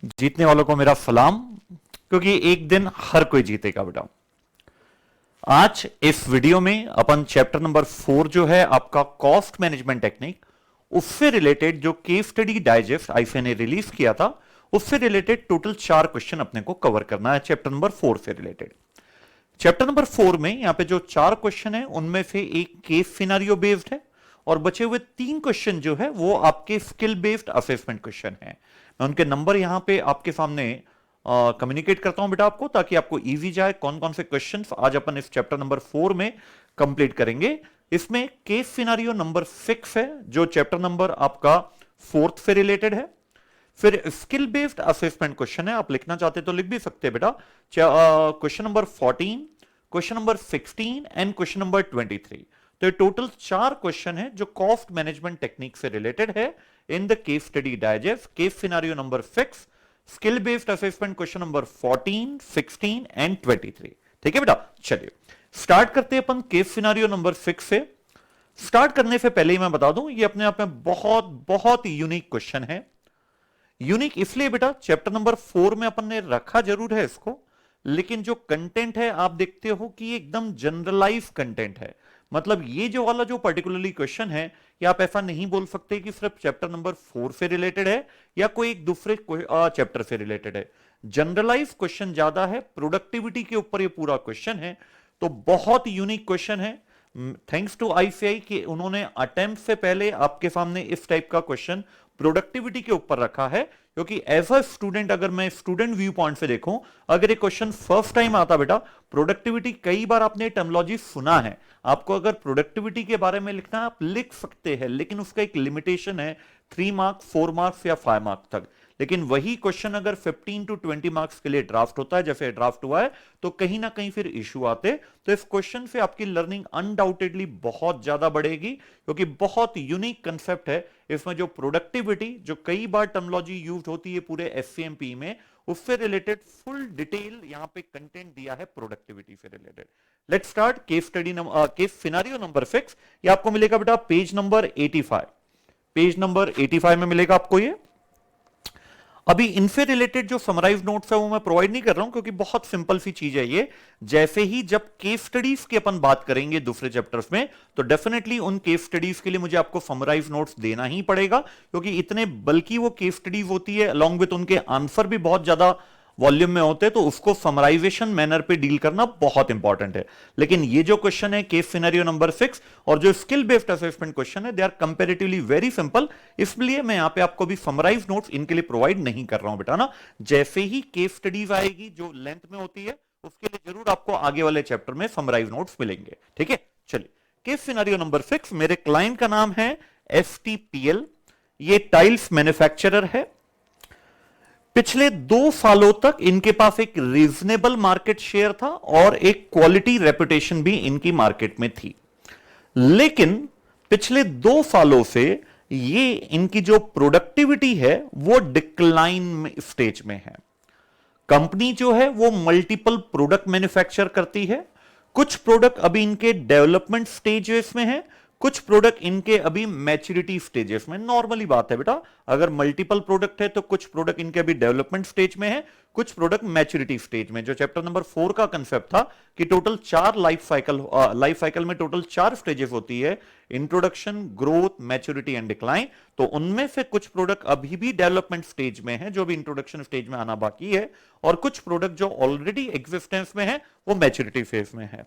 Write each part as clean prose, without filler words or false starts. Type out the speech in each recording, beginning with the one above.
जीतने वालों को मेरा सलाम, क्योंकि एक दिन हर कोई जीतेगा बेटा। आज इस वीडियो में अपन चैप्टर नंबर 4 जो है आपका कॉस्ट मैनेजमेंट टेक्निक, उससे रिलेटेड जो केस स्टडी डाइजेस्ट आईफे ने रिलीज किया था, उससे रिलेटेड टोटल 4 क्वेश्चन अपने को कवर करना है चैप्टर नंबर 4 से रिलेटेड। चैप्टर नंबर 4 में यहां पे जो 4 क्वेश्चन है उनमें से एक केस सिनारियो बेस्ड है और बचे हुए 3 क्वेश्चन जो है वो आपके स्किल बेस्ड असेसमेंट क्वेश्चन है। मैं उनके नंबर यहां पे आपके सामने कम्युनिकेट करता हूं बेटा आपको, ताकि आपको इजी जाए कौन कौन से क्वेश्चंस आज अपन इस चैप्टर नंबर 4 में कंप्लीट करेंगे। इसमें केस सिनारियो नंबर 6 है जो चैप्टर नंबर आपका 4th से रिलेटेड है। फिर स्किल बेस्ड असेसमेंट क्वेश्चन है, आप लिखना चाहते तो लिख भी सकते हैं बेटा। Question number 14, question number 16 and question number 23। तो ये टोटल 4 क्वेश्चन है जो कॉस्ट मैनेजमेंट टेक्निक से रिलेटेड है in the case study digest, case scenario number 6, skill based assessment question number 14, 16 and 23। ठीक है बेटा, चलिए स्टार्ट करते हैं अपन केस सिनारियो नंबर 6 से। स्टार्ट करने से पहले ही मैं बता दूं, ये अपने आप में बहुत बहुत यूनिक क्वेश्चन है। यूनिक इसलिए बेटा, चैप्टर नंबर 4 में अपन ने रखा जरूर है इसको, लेकिन जो कंटेंट है आप देखते हो कि ये एकदम जनरलाइज कंटेंट है। मतलब ये जो वाला जो पर्टिकुलरली क्वेश्चन है, ये आप ऐसा नहीं बोल सकते कि सिर्फ चैप्टर नंबर 4 से रिलेटेड है या कोई एक दूसरे चैप्टर से रिलेटेड है। जनरलाइज क्वेश्चन ज्यादा है, प्रोडक्टिविटी के ऊपर ये पूरा क्वेश्चन है, तो बहुत यूनिक क्वेश्चन है। थैंक्स टू आईसीआई कि उन्होंने अटेम्प्ट से पहले आपके सामने इस टाइप का क्वेश्चन प्रोडक्टिविटी के ऊपर रखा है, क्योंकि एज अ स्टूडेंट, अगर मैं स्टूडेंट व्यू पॉइंट से देखूं, अगर ये क्वेश्चन फर्स्ट टाइम आता बेटा, प्रोडक्टिविटी कई बार आपने टर्मिनोलॉजी सुना है, आपको अगर प्रोडक्टिविटी के बारे में लिखना है आप लिख सकते हैं, लेकिन उसका एक लिमिटेशन है 3 मार्क्स, 4 मार्क्स या 5 मार्क्स तक। लेकिन वही क्वेश्चन अगर 15 to 20 मार्क्स के लिए ड्राफ्ट होता है, जैसे ड्राफ्ट हुआ है, तो कहीं ना कहीं फिर इश्यू आते। तो इस क्वेश्चन से आपकी लर्निंग अनडाउटेडली बहुत ज्यादा बढ़ेगी, क्योंकि बहुत यूनिक कंसेप्ट है इसमें। जो प्रोडक्टिविटी, जो कई बार टर्मिनोलॉजी यूज होती है पूरे एससीएमपी में, उससे रिलेटेड फुल डिटेल यहां पे कंटेंट दिया है प्रोडक्टिविटी से related. Let's start case study case scenario number 6। ये आपको मिलेगा बेटा पेज नंबर 85, पेज नंबर 85 में मिलेगा आपको ये। अभी इनसे रिलेटेड जो समराइज नोट्स है वो मैं प्रोवाइड नहीं कर रहा हूं, क्योंकि बहुत सिंपल सी चीज है ये। जैसे ही जब केस स्टडीज की अपन बात करेंगे दूसरे चैप्टर्स में, तो डेफिनेटली उन केस स्टडीज के लिए मुझे आपको समराइज नोट्स देना ही पड़ेगा, क्योंकि इतने बल्कि वो केस स्टडीज होती है, अलॉन्ग विथ उनके आंसर भी बहुत ज्यादा वॉल्यूम में होते हैं, तो उसको समराइजेशन मैनर पे डील करना बहुत इंपॉर्टेंट है। लेकिन ये जो क्वेश्चन है केस सिनेरियो नंबर 6 और जो स्किल बेस्ड असेसमेंट क्वेश्चन है, they are comparatively very simple, इसलिए मैं यहां पे आपको भी समराइज नोट्स इनके लिए प्रोवाइड नहीं कर रहा हूं बेटा ना। जैसे ही केस स्टडीज आएगी जो लेंथ में होती है, उसके लिए जरूर आपको आगे वाले चैप्टर में समराइज नोट्स मिलेंगे। ठीक है, चलिए केस सिनेरियो नंबर 6। मेरे क्लाइंट का नाम है एसटीपीएल, ये टाइल्स मैन्युफैक्चरर है। पिछले 2 सालों तक इनके पास एक रीजनेबल मार्केट शेयर था और एक क्वालिटी रेपुटेशन भी इनकी मार्केट में थी, लेकिन पिछले 2 सालों से ये इनकी जो प्रोडक्टिविटी है वो डिक्लाइन स्टेज में है। कंपनी जो है वो मल्टीपल प्रोडक्ट मैन्युफैक्चर करती है। कुछ प्रोडक्ट अभी इनके डेवलपमेंट स्टेजेस में है, कुछ प्रोडक्ट इनके अभी मैच्योरिटी स्टेजेस में। नॉर्मली बात है बेटा, अगर मल्टीपल प्रोडक्ट है तो कुछ प्रोडक्ट इनके अभी डेवलपमेंट स्टेज में है, कुछ प्रोडक्ट मैच्योरिटी स्टेज में। जो चैप्टर नंबर 4 का कंसेप्ट था कि टोटल 4 लाइफ साइकिल में टोटल 4 स्टेजेस होती है, introduction, growth, maturity and decline. तो उनमें से कुछ प्रोडक्ट अभी भी डेवलपमेंट स्टेज में है, जो भी इंट्रोडक्शन स्टेज में आना बाकी है, और कुछ प्रोडक्ट जो ऑलरेडी एग्जिस्टेंस में है वो मैच्योरिटी फेज में है।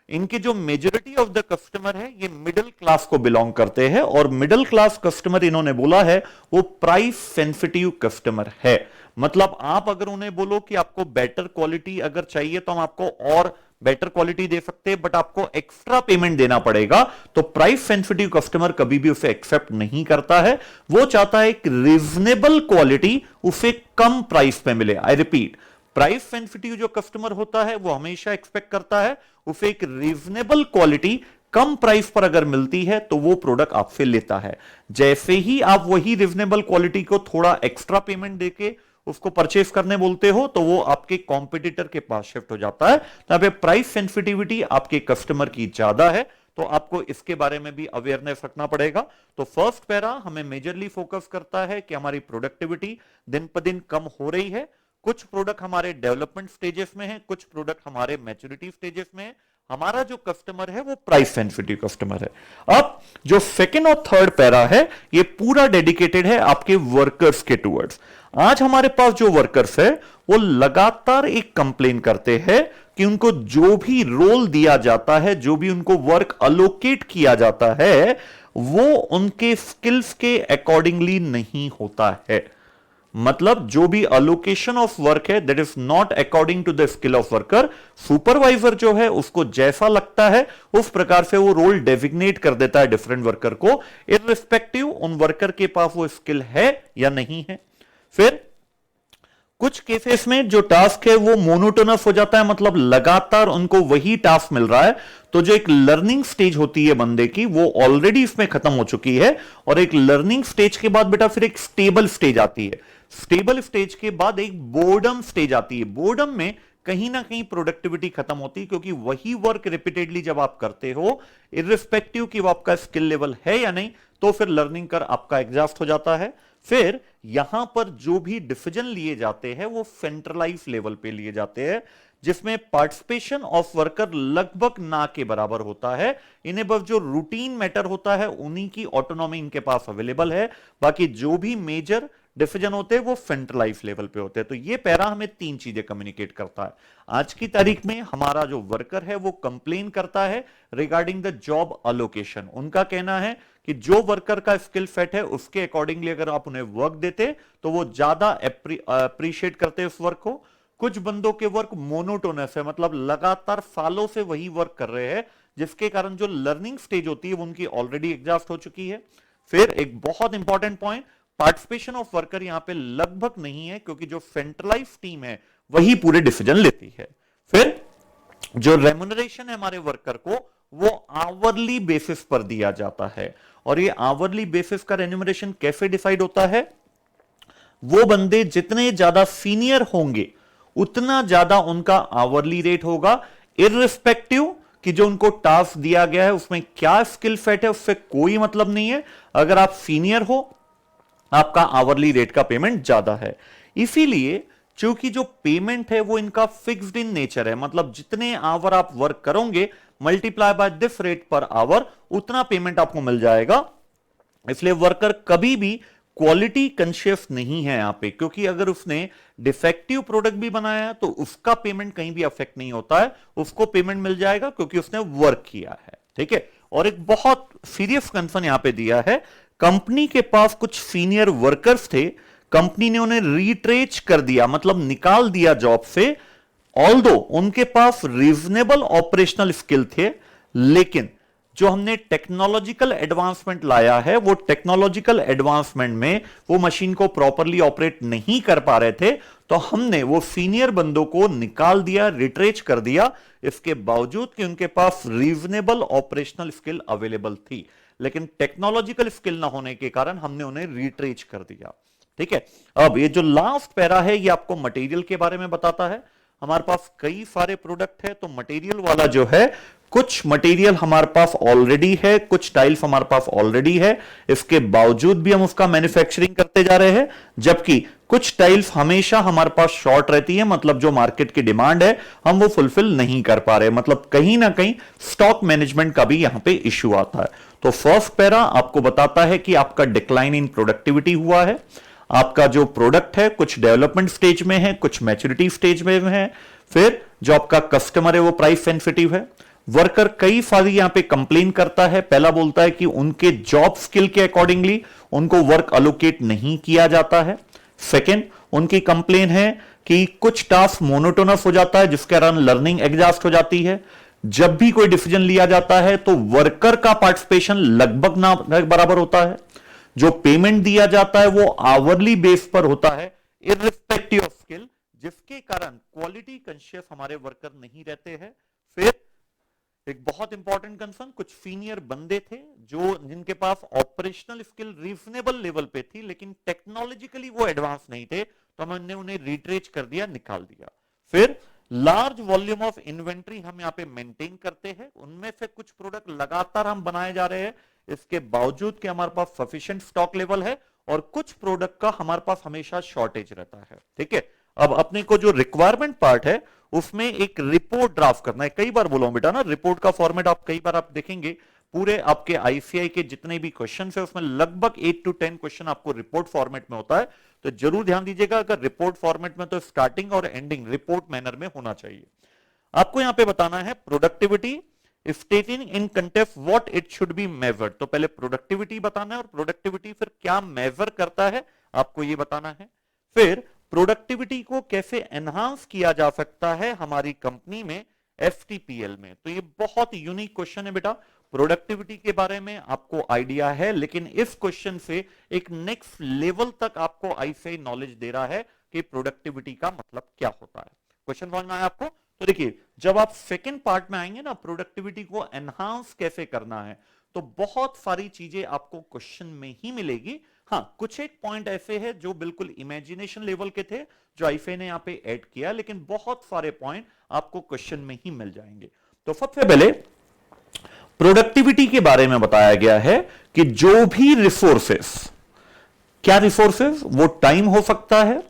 इनके जो मेजोरिटी ऑफ द कस्टमर है ये मिडिल क्लास को बिलोंग करते हैं, और मिडिल क्लास कस्टमर इन्होंने बोला है वो प्राइस सेंसिटिव कस्टमर है। मतलब आप अगर उन्हें बोलो कि आपको बेटर क्वालिटी अगर चाहिए तो हम आपको और बेटर क्वालिटी दे सकते हैं, बट आपको एक्स्ट्रा पेमेंट देना पड़ेगा, तो प्राइस सेंसिटिव कस्टमर कभी भी उसे एक्सेप्ट नहीं करता है। वो चाहता है एक रीजनेबल क्वालिटी उसे कम प्राइस पे मिले। आई रिपीट, प्राइस सेंसिटिव जो कस्टमर होता है वो हमेशा एक्सपेक्ट करता है उसे एक रीजनेबल क्वालिटी कम प्राइस पर अगर मिलती है तो वो प्रोडक्ट आपसे लेता है। जैसे ही आप वही रीजनेबल क्वालिटी को थोड़ा एक्स्ट्रा पेमेंट देके उसको परचेस करने बोलते हो, तो वो आपके कॉम्पिटिटर के पास शिफ्ट हो जाता है। तो यहां पे प्राइस सेंसिटिविटी आपके कस्टमर की ज्यादा है, तो आपको इसके बारे में भी अवेयरनेस रखना पड़ेगा। तो फर्स्ट पैरा हमें मेजरली फोकस करता है कि हमारी प्रोडक्टिविटी दिन पर दिन कम हो रही है। कुछ प्रोडक्ट हमारे डेवलपमेंट स्टेजेस में है, कुछ प्रोडक्ट हमारे मैच्योरिटी स्टेजेस में है। हमारा जो कस्टमर है वो प्राइस सेंसिटिव कस्टमर है। अब जो सेकेंड और थर्ड पैरा है ये पूरा डेडिकेटेड है आपके वर्कर्स के टूवर्ड्स। आज हमारे पास जो वर्कर्स है वो लगातार एक कंप्लेन करते हैं कि उनको जो भी रोल दिया जाता है, जो भी उनको वर्क अलोकेट किया जाता है, वो उनके स्किल्स के अकॉर्डिंगली नहीं होता है। मतलब जो भी अलोकेशन ऑफ वर्क है that is not according to the skill of worker. Supervisor जो है उसको जैसा लगता है उस प्रकार से वो रोल डेजिग्नेट कर देता है डिफरेंट वर्कर को, इररिस्पेक्टिव उन वर्कर के पास वो स्किल है या नहीं है। फिर कुछ केसेस में जो टास्क है वो मोनोटोनस हो जाता है, मतलब लगातार उनको वही टास्क मिल रहा है। तो जो एक लर्निंग स्टेज होती है बंदे की वो ऑलरेडी इसमें खत्म हो चुकी है, और एक लर्निंग स्टेज के बाद बेटा फिर एक स्टेबल स्टेज आती है। स्टेबल स्टेज के बाद एक बोर्डम स्टेज आती है। बोर्डम में कहीं ना कहीं प्रोडक्टिविटी खत्म होती है, क्योंकि वही वर्क रिपीटेडली जब आप करते हो, इररिस्पेक्टिव कि वो आपका स्किल लेवल है या नहीं, तो फिर लर्निंग कर आपका एग्जॉस्ट हो जाता है। फिर यहां पर जो भी डिसीजन लिए जाते हैं वो सेंट्रलाइज लेवल पे लिए जाते हैं, जिसमें पार्टिसिपेशन ऑफ वर्कर लगभग ना के बराबर होता है। इन्हें बस जो रूटीन मैटर होता है उन्हीं की ऑटोनॉमी इनके पास अवेलेबल है, बाकी जो भी मेजर डिसीजन होते हैं वो सेंट्रलाइज लेवल पे होते हैं। तो ये पैरा हमें तीन चीजें कम्युनिकेट करता है। आज की तारीख में हमारा जो वर्कर है वो कंप्लेन करता है रिगार्डिंग द जॉब अलोकेशन। उनका कहना है कि जो वर्कर का स्किल सेट है उसके अकॉर्डिंगली अगर आप उन्हें वर्क देते तो वो ज्यादा अप्रिशिएट करते उस वर्क को। कुछ बंदों के वर्क मोनोटोनस है, मतलब लगातार सालों से वही वर्क कर रहे हैं, जिसके कारण जो लर्निंग स्टेज होती है वो उनकी ऑलरेडी एग्जॉस्ट हो चुकी है। फिर एक बहुत important point, participation of worker यहां पे लगभग नहीं है, क्योंकि जो सेंट्रलाइज टीम है वही पूरे डिसीजन लेती है। फिर जो रेम्युनरेशन है हमारे वर्कर को वो आवरली बेसिस पर दिया जाता है, और ये आवरली बेसिस का रेम्युनरेशन कैसे डिसाइड होता है? वो बंदे जितने ज्यादा सीनियर होंगे उतना ज्यादा उनका आवरली रेट होगा, इररिस्पेक्टिव कि जो उनको टास्क दिया गया है उसमें क्या स्किल सेट है उससे कोई मतलब नहीं है। अगर आप सीनियर हो आपका आवरली रेट का पेमेंट ज्यादा है। इसीलिए चूंकि जो पेमेंट है वो इनका फिक्स्ड इन नेचर है, मतलब जितने आवर आप वर्क करोगे multiply by this rate per hour उतना पेमेंट आपको मिल जाएगा। इसलिए वर्कर कभी भी क्वालिटी कॉन्शियस नहीं है यहां पे, क्योंकि अगर उसने डिफेक्टिव प्रोडक्ट भी बनाया है तो उसका पेमेंट कहीं भी अफेक्ट नहीं होता है, उसको पेमेंट मिल जाएगा क्योंकि उसने वर्क किया है। ठीक है। और एक बहुत सीरियस कंसर्न यहां पे दिया है, कंपनी के पास कुछ सीनियर वर्कर्स थे, कंपनी ने उन्हें रीट्रेच कर दिया, मतलब निकाल दिया जॉब से। ऑल्दो उनके पास रीजनेबल ऑपरेशनल स्किल थे, लेकिन जो हमने टेक्नोलॉजिकल एडवांसमेंट लाया है वो टेक्नोलॉजिकल एडवांसमेंट में वो मशीन को प्रॉपरली ऑपरेट नहीं कर पा रहे थे, तो हमने वो सीनियर बंदों को निकाल दिया, रिट्रेच कर दिया, इसके बावजूद कि उनके पास रीजनेबल ऑपरेशनल स्किल अवेलेबल थी, लेकिन टेक्नोलॉजिकल स्किल ना होने के कारण हमने उन्हें रिट्रेच कर दिया। ठीक है। अब ये जो लास्ट पैरा है ये आपको मटेरियल के बारे में बताता है। हमारे पास कई सारे प्रोडक्ट है, तो मटेरियल वाला जो है, कुछ मटेरियल हमारे पास ऑलरेडी है, कुछ टाइल्स हमारे पास ऑलरेडी है, इसके बावजूद भी हम उसका मैन्युफैक्चरिंग करते जा रहे हैं, जबकि कुछ टाइल्स हमेशा हमारे पास शॉर्ट रहती है, मतलब जो मार्केट की डिमांड है हम वो फुलफिल नहीं कर पा रहे, मतलब कहीं ना कहीं स्टॉक मैनेजमेंट का भी यहां पे इश्यू आता है। तो फर्स्ट पैरा आपको बताता है कि आपका डिक्लाइन इन प्रोडक्टिविटी हुआ है, आपका जो प्रोडक्ट है कुछ डेवलपमेंट स्टेज में है, कुछ मैच्योरिटी स्टेज में है, फिर जो आपका कस्टमर है वो प्राइस सेंसिटिव है। वर्कर कई सारी यहां पे कंप्लेन करता है, पहला बोलता है कि उनके जॉब स्किल के अकॉर्डिंगली उनको वर्क अलोकेट नहीं किया जाता है। सेकंड, उनकी कंप्लेन है कि कुछ टास्क मोनोटोनस हो जाता है जिसके कारण लर्निंग एग्जॉस्ट हो जाती है। जब भी कोई डिसीजन लिया जाता है तो वर्कर का पार्टिसिपेशन लगभग ना बराबर होता है। जो पेमेंट दिया जाता है वो आवरली बेस पर होता है, इररिस्पेक्टिव ऑफ स्किल, जिसके कारण क्वालिटी कॉन्शियस हमारे वर्कर नहीं रहते हैं। फिर एक बहुत इंपॉर्टेंट कंसर्न, कुछ सीनियर बंदे थे जो जिनके पास ऑपरेशनल स्किल रीजनेबल लेवल पे थी, लेकिन टेक्नोलॉजिकली वो एडवांस नहीं थे, तो हमने उन्हें रिट्रेच कर दिया, निकाल दिया। फिर लार्ज वॉल्यूम ऑफ इन्वेंट्री हम यहाँ पे मेंटेन करते हैं, उनमें से कुछ प्रोडक्ट लगातार हम बनाए जा रहे हैं, इसके बावजूद कि हमारे पास सफिशिएंट स्टॉक लेवल है, और कुछ प्रोडक्ट का हमारे पास हमेशा शॉर्टेज रहता है। ठीक है, अब अपने को जो रिक्वायरमेंट पार्ट है उसमें एक रिपोर्ट ड्राफ्ट करना है। कई बार बोला हूं बेटा ना, रिपोर्ट का फॉर्मेट आप कई बार आप देखेंगे पूरे आपके आईसीआई के जितने भी क्वेश्चन है उसमें लगभग 8 to 10 क्वेश्चन आपको रिपोर्ट फॉर्मेट में होता है। तो जरूर ध्यान दीजिएगा, अगर रिपोर्ट फॉर्मेट में तो स्टार्टिंग और एंडिंग रिपोर्ट मैनर में होना चाहिए। आपको यहां पे बताना है productivity स्टेटिंग in context what it should be measured. तो पहले प्रोडक्टिविटी बताना है, और प्रोडक्टिविटी फिर क्या मेजर करता है आपको ये बताना है। फिर प्रोडक्टिविटी को कैसे एनहांस किया जा सकता है हमारी कंपनी में एफटीपीएल में। तो ये बहुत यूनिक क्वेश्चन है बेटा, प्रोडक्टिविटी के बारे में आपको आइडिया है, लेकिन इस क्वेश्चन से एक नेक्स्ट लेवल तक आपको आईसीआई नॉलेज दे रहा है कि प्रोडक्टिविटी का मतलब क्या होता है। क्वेश्चन समझ में आया आपको? तो देखिए, जब आप सेकंड पार्ट में आएंगे ना, प्रोडक्टिविटी को एनहांस कैसे करना है, तो बहुत सारी चीजें आपको क्वेश्चन में ही मिलेगी। हाँ, कुछ एक पॉइंट ऐसे हैं जो बिल्कुल इमेजिनेशन लेवल के थे, जो आईसीआई ने यहाँ पे ऐड किया, लेकिन बहुत सारे पॉइंट आपको क्वेश्चन में ही मिल जाएंगे। तो सबसे पहले प्रोडक्टिविटी के बारे में बताया गया है कि जो भी रिसोर्सेस, क्या रिसोर्सेस, वो टाइम हो सकता है,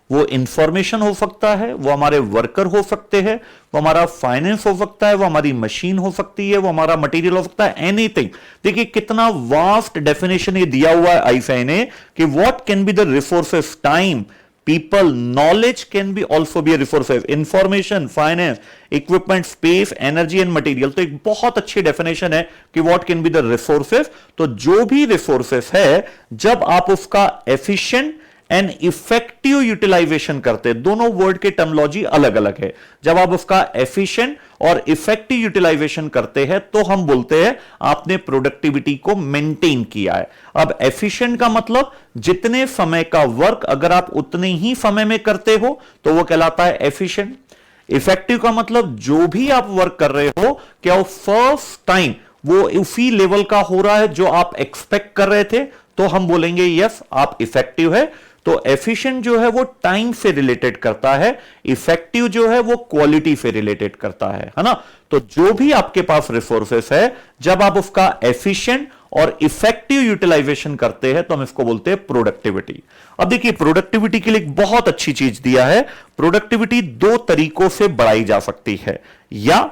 वो इंफॉर्मेशन हो सकता है, वो हमारे वर्कर हो सकते हैं, वो हमारा फाइनेंस हो सकता है, वो हमारी मशीन हो सकती है, वो हमारा मटेरियल हो सकता है, एनीथिंग। देखिए कितना वास्ट डेफिनेशन ये दिया हुआ है आईसीआई ने कि what can be the resources, time, people, knowledge can be also be a resources, information, finance, equipment, space, energy and material। तो एक बहुत अच्छी डेफिनेशन है कि what can be the resources। तो जो भी resources है, जब आप उसका efficient एंड इफेक्टिव यूटिलाइजेशन करते हैं, दोनों वर्ड के टर्मोलॉजी अलग अलग है। जब आप उसका एफिशिएंट और इफेक्टिव यूटिलाइजेशन करते हैं तो हम बोलते हैं आपने प्रोडक्टिविटी को मेंटेन किया है। अब एफिशिएंट का मतलब जितने समय का वर्क अगर आप उतने ही समय में करते हो तो वो कहलाता है एफिशिएंट। इफेक्टिव का मतलब जो भी आप वर्क कर रहे हो, क्या वो फर्स्ट टाइम वो उसी लेवल का हो रहा है जो आप एक्सपेक्ट कर रहे थे, तो हम बोलेंगे यस आप इफेक्टिव है। तो एफिशिएंट जो है वो टाइम से रिलेटेड करता है, इफेक्टिव जो है वो क्वालिटी से रिलेटेड करता है ना। तो जो भी आपके पास रिसोर्सेस है, जब आप उसका एफिशिएंट और इफेक्टिव यूटिलाइजेशन करते हैं तो हम इसको बोलते हैं प्रोडक्टिविटी। अब देखिए, प्रोडक्टिविटी के लिए एक बहुत अच्छी चीज दिया है। प्रोडक्टिविटी दो तरीकों से बढ़ाई जा सकती है, या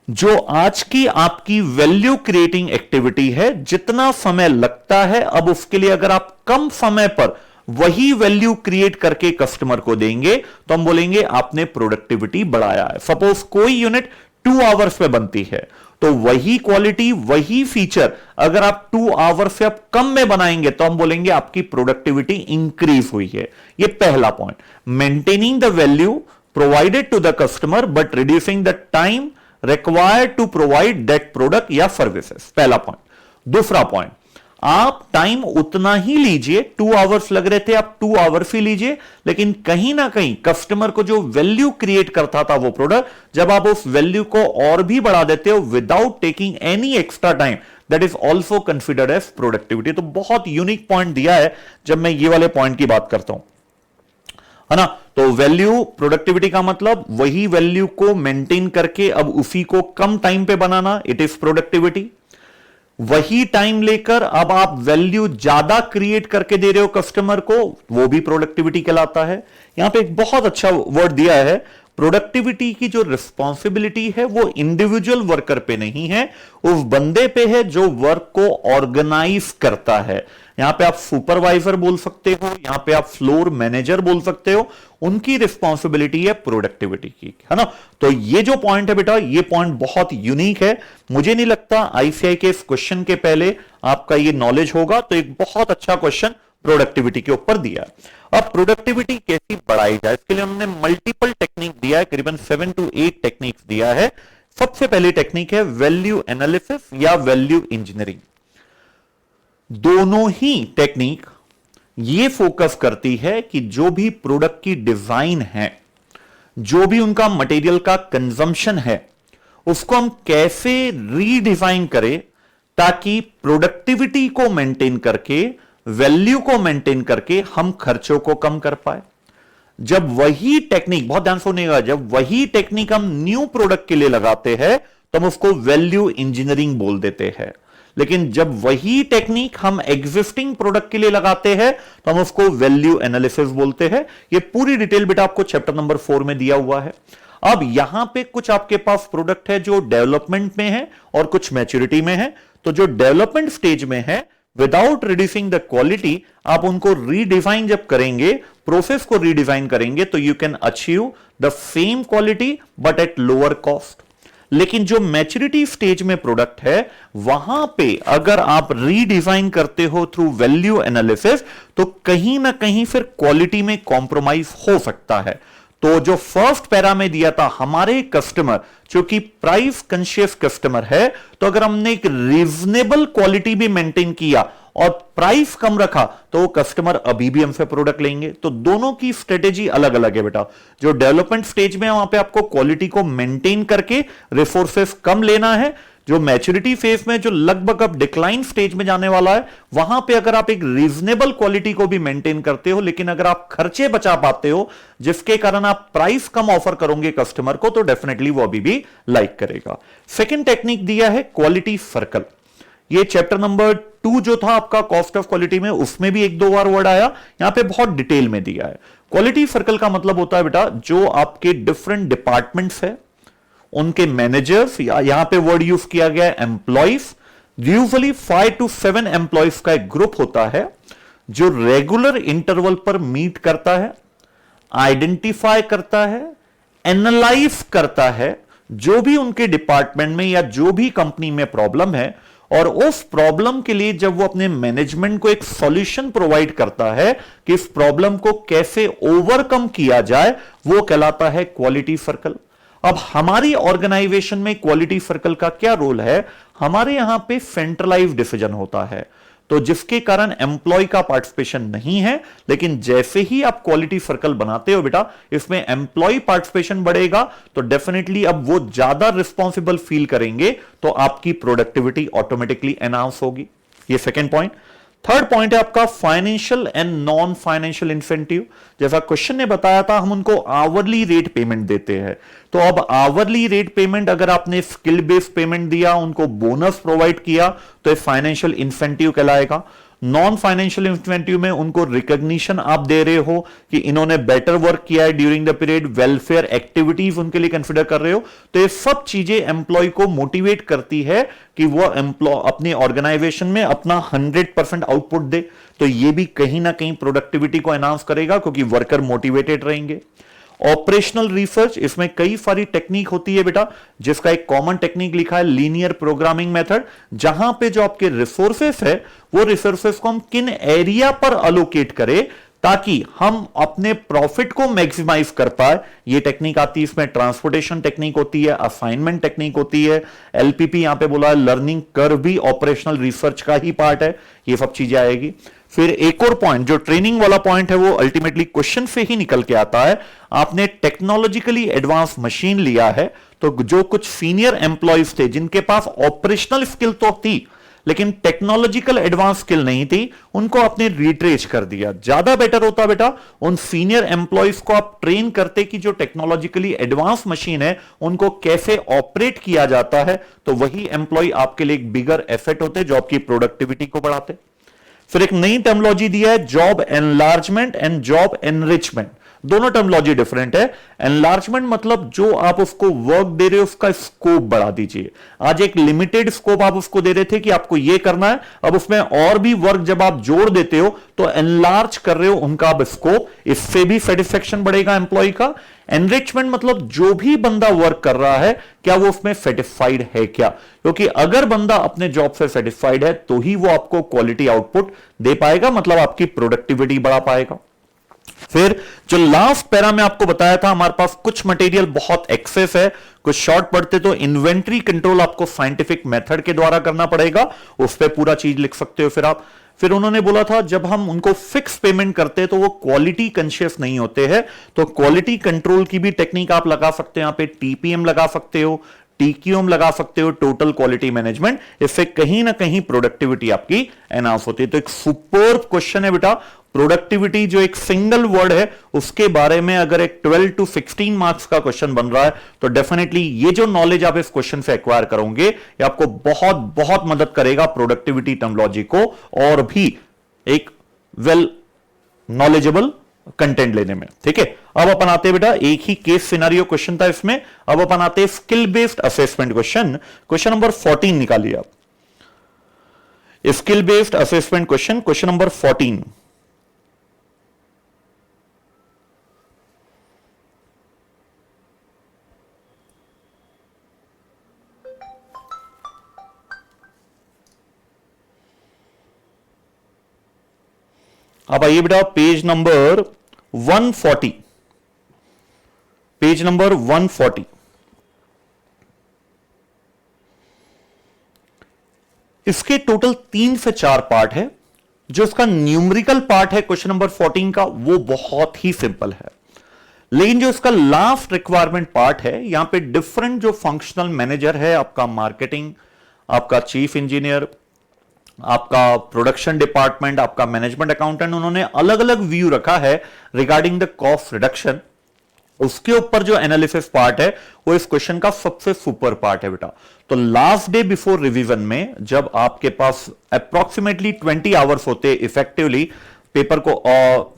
जो आज की आपकी वैल्यू क्रिएटिंग एक्टिविटी है, जितना समय लगता है, अब उसके लिए अगर आप कम समय पर वही वैल्यू क्रिएट करके कस्टमर को देंगे तो हम बोलेंगे आपने प्रोडक्टिविटी बढ़ाया है। सपोज कोई यूनिट 2 आवर्स पे बनती है, तो वही क्वालिटी, वही फीचर अगर आप 2 आवर्स से आप कम में बनाएंगे तो हम बोलेंगे आपकी प्रोडक्टिविटी इंक्रीज हुई है। ये पहला point, maintaining the value provided to the customer but reducing the time required to provide that product या सर्विसेज, पहला पॉइंट। दूसरा पॉइंट, आप टाइम उतना ही लीजिए, 2 आवर्स लग रहे थे आप 2 आवर्स ही लीजिए, लेकिन कहीं ना कहीं कस्टमर को जो वैल्यू क्रिएट करता था वो प्रोडक्ट, जब आप उस वैल्यू को और भी बढ़ा देते हो without taking any extra time, that is also considered as productivity. तो बहुत यूनिक पॉइंट दिया है जब मैं ये वाले पॉइंट की बात करता हूं, है ना। तो वैल्यू, प्रोडक्टिविटी का मतलब वही वैल्यू को मेंटेन करके अब उसी को कम टाइम पे बनाना, इट इज प्रोडक्टिविटी। वही टाइम लेकर अब आप वैल्यू ज्यादा क्रिएट करके दे रहे हो कस्टमर को, वो भी प्रोडक्टिविटी कहलाता है। यहां पे एक बहुत अच्छा वर्ड दिया है, प्रोडक्टिविटी की जो रिस्पॉन्सिबिलिटी है वो इंडिविजुअल वर्कर पे नहीं है, उस बंदे पे है जो वर्क को ऑर्गेनाइज करता है। यहां पे आप सुपरवाइजर बोल सकते हो, यहां पे आप फ्लोर मैनेजर बोल सकते हो, उनकी रिस्पॉन्सिबिलिटी है प्रोडक्टिविटी की, है ना। तो ये जो पॉइंट है बेटा, ये पॉइंट बहुत यूनिक है। मुझे नहीं लगता आईसीआई के इस क्वेश्चन के पहले आपका ये नॉलेज होगा, तो एक बहुत अच्छा क्वेश्चन प्रोडक्टिविटी के ऊपर दिया है। अब प्रोडक्टिविटी कैसी बढ़ाई जाए, इसके लिए हमने मल्टीपल टेक्निक दिया है, करीबन 7 to 8 टेक्निक्स दिया है। सबसे पहली टेक्निक है वैल्यू एनालिसिस या वैल्यू इंजीनियरिंग। दोनों ही टेक्निक ये फोकस करती है कि जो भी प्रोडक्ट की डिजाइन है, जो भी उनका मटेरियल का कंजम्पशन है, उसको हम कैसे रीडिजाइन करें ताकि प्रोडक्टिविटी को मेंटेन करके, वैल्यू को मेंटेन करके हम खर्चों को कम कर पाए। जब वही टेक्निक, बहुत ध्यान सुनिएगा, जब वही टेक्निक हम न्यू प्रोडक्ट के लिए लगाते हैं तो हम उसको वैल्यू इंजीनियरिंग बोल देते हैं। लेकिन जब वही टेक्निक हम एग्जिस्टिंग प्रोडक्ट के लिए लगाते हैं तो हम उसको वैल्यू एनालिसिस बोलते हैं। ये पूरी डिटेल बेटा आपको चैप्टर नंबर 4 में दिया हुआ है। अब यहां पे कुछ आपके पास प्रोडक्ट है जो डेवलपमेंट में है और कुछ मैच्योरिटी में है। तो जो डेवलपमेंट स्टेज में है, विदाउट रिड्यूसिंग द क्वालिटी, आप उनको रीडिफाइन जब करेंगे, प्रोसेस को रीडिफाइन करेंगे, तो you can achieve the same quality but at lower cost. लेकिन जो मैच्योरिटी स्टेज में प्रोडक्ट है, वहां पे अगर आप रीडिफाइन करते हो थ्रू वैल्यू एनालिसिस, तो कहीं ना कहीं फिर क्वालिटी में कॉम्प्रोमाइज हो सकता है। तो जो फर्स्ट पैरा में दिया था, हमारे कस्टमर जो कि प्राइस कॉन्शियस कस्टमर है, तो अगर हमने एक रीजनेबल क्वालिटी भी मेंटेन किया और प्राइस कम रखा, तो वो कस्टमर अभी भी हमसे प्रोडक्ट लेंगे। तो दोनों की स्ट्रेटेजी अलग अलग है बेटा। जो डेवलपमेंट स्टेज में है, वहां पे आपको क्वालिटी को मेंटेन करके रिसोर्सेस कम लेना है। जो मैच्योरिटी फेज में, जो लगभग अब डिक्लाइन स्टेज में जाने वाला है, वहां पे अगर आप एक रीजनेबल क्वालिटी को भी मेंटेन करते हो, लेकिन अगर आप खर्चे बचा पाते हो जिसके कारण आप प्राइस कम ऑफर करोगे कस्टमर को, तो डेफिनेटली वो अभी भी लाइक करेगा। सेकेंड टेक्निक दिया है क्वालिटी सर्कल। ये चैप्टर नंबर 2 जो था आपका कॉस्ट ऑफ क्वालिटी में, उसमें भी एक दो बार वर्ड आया, यहां पे बहुत डिटेल में दिया है। क्वालिटी सर्कल का मतलब होता है बेटा, जो आपके डिफरेंट डिपार्टमेंट्स है, उनके मैनेजर्स, या यहां पे वर्ड यूज किया गया है एम्प्लॉइज, यूजुअली 5 to 7 एम्प्लॉइज का एक ग्रुप होता है जो रेगुलर इंटरवल पर मीट करता है, आइडेंटिफाई करता है, एनालाइज करता है जो भी उनके डिपार्टमेंट में या जो भी कंपनी में प्रॉब्लम है, और उस प्रॉब्लम के लिए जब वो अपने मैनेजमेंट को एक सॉल्यूशन प्रोवाइड करता है कि इस प्रॉब्लम को कैसे ओवरकम किया जाए, वो कहलाता है क्वालिटी सर्कल। अब हमारी ऑर्गेनाइजेशन में क्वालिटी सर्कल का क्या रोल है? हमारे यहां पे सेंट्रलाइज डिसीजन होता है, तो जिसके कारण एम्प्लॉय का पार्टिसिपेशन नहीं है। लेकिन जैसे ही आप क्वालिटी सर्कल बनाते हो बेटा, इसमें एम्प्लॉय पार्टिसिपेशन बढ़ेगा, तो डेफिनेटली अब वो ज्यादा रिस्पॉन्सिबल फील करेंगे, तो आपकी प्रोडक्टिविटी ऑटोमेटिकली एनहांस होगी। ये सेकेंड पॉइंट। थर्ड पॉइंट है आपका financial and non financial incentive. जैसा क्वेश्चन ने बताया था, हम उनको आवरली रेट पेमेंट देते हैं। तो अब आवरली रेट पेमेंट, अगर आपने स्किल बेस्ड पेमेंट दिया, उनको बोनस प्रोवाइड किया, तो ये फाइनेंशियल इंसेंटिव कहलाएगा। नॉन फाइनेंशियल इंसेंटिव में उनको रिकॉग्निशन आप दे रहे हो कि इन्होंने बेटर वर्क किया है during the period, welfare activities उनके लिए कंसिडर कर रहे हो। तो ये सब चीजें एम्प्लॉय को मोटिवेट करती है कि वो एम्प्लॉय अपनी ऑर्गेनाइजेशन में अपना 100% आउटपुट दे। तो ये भी कहीं ना कहीं प्रोडक्टिविटी को एनहांस करेगा, क्योंकि वर्कर मोटिवेटेड रहेंगे। ऑपरेशनल रिसर्च, इसमें कई सारी टेक्निक होती है बेटा, जिसका एक कॉमन टेक्निक लिखा है लीनियर प्रोग्रामिंग मेथड, जहां पे जो आपके रिसोर्सेस है, वो रिसोर्सेस को हम किन एरिया पर अलोकेट करें ताकि हम अपने प्रॉफिट को मैक्सिमाइज कर पाए। ये टेक्निक आती है, इसमें ट्रांसपोर्टेशन टेक्निक होती है, असाइनमेंट टेक्निक होती है, एलपीपी यहां पे बोला है, लर्निंग कर्व भी ऑपरेशनल रिसर्च का ही पार्ट है। ये सब चीजें आएगी। फिर एक और पॉइंट, जो ट्रेनिंग वाला पॉइंट है, वो अल्टीमेटली क्वेश्चन से ही निकल के आता है। आपने टेक्नोलॉजिकली एडवांस मशीन लिया है, तो जो कुछ सीनियर एम्प्लॉयज थे जिनके पास ऑपरेशनल स्किल तो थी लेकिन टेक्नोलॉजिकल एडवांस स्किल नहीं थी, उनको आपने रिट्रेच कर दिया। ज्यादा बेटर होता बेटा उन सीनियर एम्प्लॉयज को आप ट्रेन करते कि जो टेक्नोलॉजिकली एडवांस मशीन है उनको कैसे ऑपरेट किया जाता है, तो वही एम्प्लॉय आपके लिए एक बिगर एसेट होते जो आपकी प्रोडक्टिविटी को बढ़ाते। फिर एक नई टर्मोलॉजी दिया है, job enlargement and job enrichment. दोनों टर्मोलॉजी डिफरेंट है। एनलार्जमेंट मतलब जो आप उसको वर्क दे रहे हो उसका स्कोप बढ़ा दीजिए। आज एक लिमिटेड स्कोप आप उसको दे रहे थे कि आपको ये करना है, अब उसमें और भी वर्क जब आप जोड़ देते हो तो एनलार्ज कर रहे हो उनका स्कोप, इससे भी सेटिस्फेक्शन बढ़ेगा एम्प्लॉय का। एनरिचमेंट मतलब जो भी बंदा वर्क कर रहा है क्या वो उसमें सेटिस्फाइड है क्या, क्योंकि अगर बंदा अपने जॉब से सेटिस्फाइड है तो ही वो आपको क्वालिटी आउटपुट दे पाएगा, मतलब आपकी प्रोडक्टिविटी बढ़ा पाएगा। फिर जो लास्ट पैरा में आपको बताया था, हमारे पास कुछ मटेरियल बहुत एक्सेस है, कुछ शॉर्ट पढ़ते तो इन्वेंट्री कंट्रोल आपको साइंटिफिक मेथड के द्वारा करना पड़ेगा, उस पर पूरा चीज लिख सकते हो। फिर उन्होंने बोला था जब हम उनको फिक्स पेमेंट करते हैं तो वो क्वालिटी कॉन्शियस नहीं होते हैं, तो क्वालिटी कंट्रोल की भी टेक्निक आप लगा सकते हो। यहां पे टीपीएम लगा सकते हो, टीक्यूएम लगा सकते हो, टोटल क्वालिटी मैनेजमेंट। इससे कहीं ना कहीं प्रोडक्टिविटी आपकी एनहांस होती है। तो एक सुपर्ब क्वेश्चन है बेटा, प्रोडक्टिविटी जो एक सिंगल वर्ड है उसके बारे में अगर एक 12 to 16 मार्क्स का क्वेश्चन बन रहा है तो डेफिनेटली ये जो नॉलेज आप इस क्वेश्चन से एक्वायर करोगे ये आपको बहुत बहुत मदद करेगा प्रोडक्टिविटी टर्मिनोलॉजी को और भी एक वेल नॉलेजेबल कंटेंट लेने में। ठीक है, अब अपन आते हैं बेटा, एक ही केस सिनेरियो क्वेश्चन था इसमें, अब अपन आते हैं skill based assessment question. Question number 14 निकालिए आप, skill based assessment question, question number 14। अब आइए बेटा पेज नंबर 140, पेज नंबर 140। इसके टोटल 3 से 4 पार्ट है। जो इसका न्यूमेरिकल पार्ट है क्वेश्चन नंबर 14 का वो बहुत ही सिंपल है, लेकिन जो इसका लास्ट रिक्वायरमेंट पार्ट है यहां पे डिफरेंट जो फंक्शनल मैनेजर है, आपका मार्केटिंग, आपका चीफ इंजीनियर, आपका प्रोडक्शन डिपार्टमेंट, आपका मैनेजमेंट अकाउंटेंट, उन्होंने अलग अलग व्यू रखा है रिगार्डिंग द कॉस्ट रिडक्शन। उसके ऊपर जो एनालिसिस पार्ट है वो इस क्वेश्चन का सबसे सुपर पार्ट है बेटा। तो लास्ट डे बिफोर रिवीजन में जब आपके पास अप्रोक्सीमेटली 20 आवर्स होते इफेक्टिवली पेपर को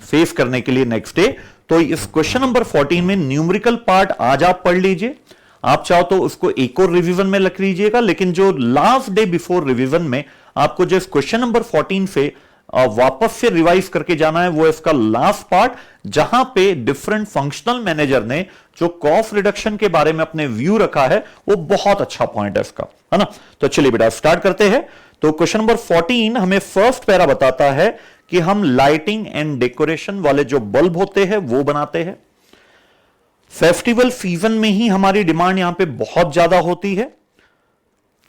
फेस करने के लिए नेक्स्ट डे, तो इस क्वेश्चन नंबर 14 में न्यूमेरिकल पार्ट आज आप पढ़ लीजिए, आप चाहो तो उसको एक और रिवीजन में लिख लीजिएगा, लेकिन जो लास्ट डे बिफोर रिवीजन में आपको जो इस क्वेश्चन नंबर 14 से वापस से रिवाइज करके जाना है वो इसका लास्ट पार्ट, जहां पे डिफरेंट फंक्शनल मैनेजर ने जो कॉस्ट रिडक्शन के बारे में अपने व्यू रखा है वो बहुत अच्छा पॉइंट है इसका, है ना। तो चलिए बेटा स्टार्ट करते हैं। तो क्वेश्चन नंबर 14 हमें फर्स्ट पैरा बताता है कि हम लाइटिंग एंड डेकोरेशन वाले जो बल्ब होते हैं वो बनाते हैं। फेस्टिवल सीजन में ही हमारी डिमांड यहां पे बहुत ज्यादा होती है।